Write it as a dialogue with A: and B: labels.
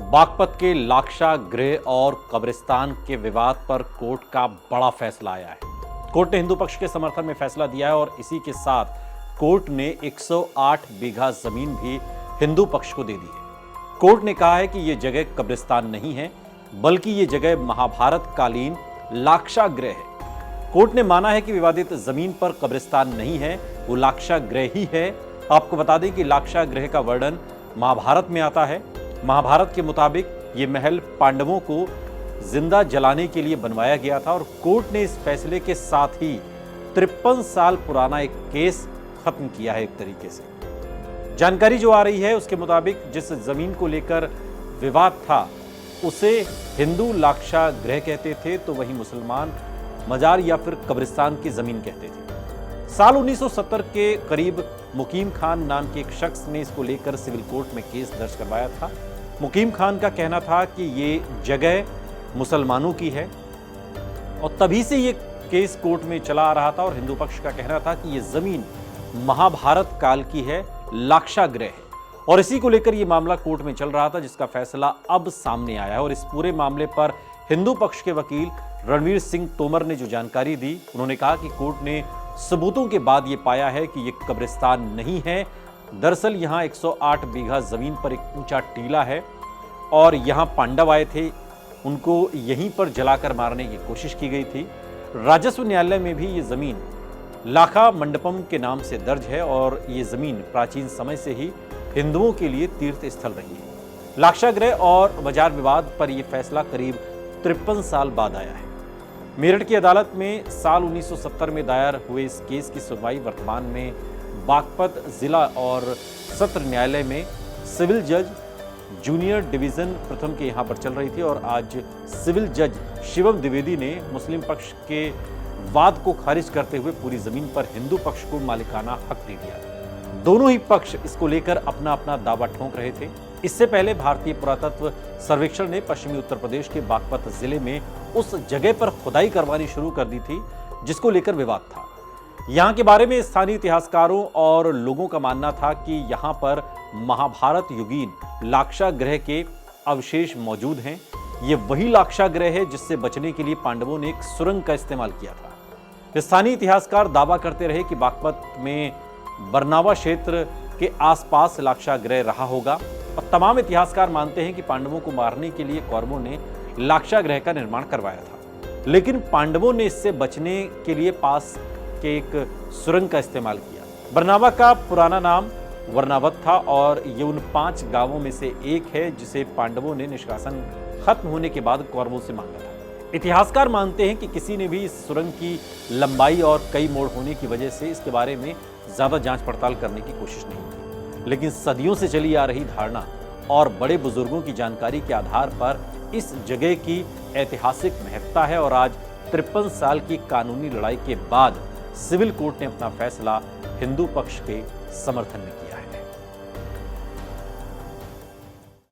A: बागपत के लाक्षा गृह और कब्रिस्तान के विवाद पर कोर्ट का बड़ा फैसला आया है। कोर्ट ने हिंदू पक्ष के समर्थन में फैसला दिया है और इसी के साथ कोर्ट ने 108 बीघा जमीन भी हिंदू पक्ष को दे दी है। कोर्ट ने कहा है कि यह जगह कब्रिस्तान नहीं है, बल्कि यह जगह महाभारत कालीन लाक्षा गृह है। कोर्ट ने माना है कि विवादित जमीन पर कब्रिस्तान नहीं है, वो लाक्षा गृह ही है। आपको बता दें कि लाक्षा गृह का वर्णन महाभारत में आता है। महाभारत के मुताबिक ये महल पांडवों को जिंदा जलाने के लिए बनवाया गया था और कोर्ट ने इस फैसले के साथ ही 53 साल पुराना एक केस खत्म किया है। एक तरीके से जानकारी जो आ रही है उसके मुताबिक जिस जमीन को लेकर विवाद था उसे हिंदू लाक्षा गृह कहते थे, तो वहीं मुसलमान मजार या फिर कब्रिस्तान की जमीन कहते थे। साल 1970 के करीब मुकीम खान नाम के एक शख्स ने इसको लेकर सिविल कोर्ट में केस दर्ज करवाया था। मुकीम खान का कहना था कि ये जगह मुसलमानों की है और तभी से ये केस कोर्ट में चला आ रहा था और हिंदू पक्ष का कहना था कि ये जमीन महाभारत काल की है, लाक्षा गृह है और इसी को लेकर ये मामला कोर्ट में चल रहा था, जिसका फैसला अब सामने आया है। और इस पूरे मामले पर हिंदू पक्ष के वकील रणवीर सिंह तोमर ने जो जानकारी दी, उन्होंने कहा कि कोर्ट ने सबूतों के बाद ये पाया है कि ये कब्रिस्तान नहीं है। दरअसल यहाँ 108 बीघा जमीन पर एक ऊंचा टीला है और यहाँ पांडव आए थे, उनको यहीं पर जलाकर मारने की कोशिश की गई थी। राजस्व न्यायालय में भी ये जमीन लाखा मंडपम के नाम से दर्ज है और ये जमीन प्राचीन समय से ही हिंदुओं के लिए तीर्थ स्थल रही है। लाक्षा गृह और मजार विवाद पर यह फैसला करीब 53 साल बाद आया है। मेरठ की अदालत में साल 1970 में दायर हुए इस केस की सुनवाई वर्तमान में बागपत जिला और सत्र न्यायालय में सिविल जज जूनियर डिवीजन प्रथम के यहां पर चल रही थी और आज सिविल जज शिवम द्विवेदी ने मुस्लिम पक्ष के वाद को खारिज करते हुए पूरी जमीन पर हिंदू पक्ष को मालिकाना हक दे दिया। दोनों ही पक्ष इसको लेकर अपना अपना दावा ठोंक रहे थे। इससे पहले भारतीय पुरातत्व सर्वेक्षण ने पश्चिमी उत्तर प्रदेश के बागपत जिले में उस जगह पर खुदाई करवानी शुरू कर दी थी जिसको लेकर विवाद था। यहाँ के बारे में स्थानीय इतिहासकारों और लोगों का मानना था कि यहाँ पर महाभारत युगीन लाक्षा गृह के अवशेष मौजूद हैं। ये वही लाक्षा गृह है जिससे बचने के लिए पांडवों ने एक सुरंग का इस्तेमाल किया था। स्थानीय इतिहासकार दावा करते रहे कि बागपत में बरनावा क्षेत्र के आसपास लाक्षा गृह रहा होगा और तमाम इतिहासकार मानते हैं कि पांडवों को मारने के लिए कौरवों ने लाक्षा गृह का निर्माण करवाया था, लेकिन पांडवों ने इससे बचने के लिए पास के एक सुरंग का इस्तेमाल किया। बरनावा का पुराना नाम वर्णावत था और ये उन 5 गांवों में से एक है जिसे पांडवों ने निष्कासन खत्म होने के बाद कौरवों से मांगा था। इतिहासकार मानते हैं कि किसी ने भी इस सुरंग की लंबाई और कई मोड़ होने की वजह से इसके बारे में ज्यादा जांच पड़ताल करने की कोशिश नहीं की, लेकिन सदियों से चली आ रही धारणा और बड़े बुजुर्गों की जानकारी के आधार पर इस जगह की ऐतिहासिक महत्ता है और आज 53 साल की कानूनी लड़ाई के बाद सिविल कोर्ट ने अपना फैसला हिंदू पक्ष के समर्थन में किया।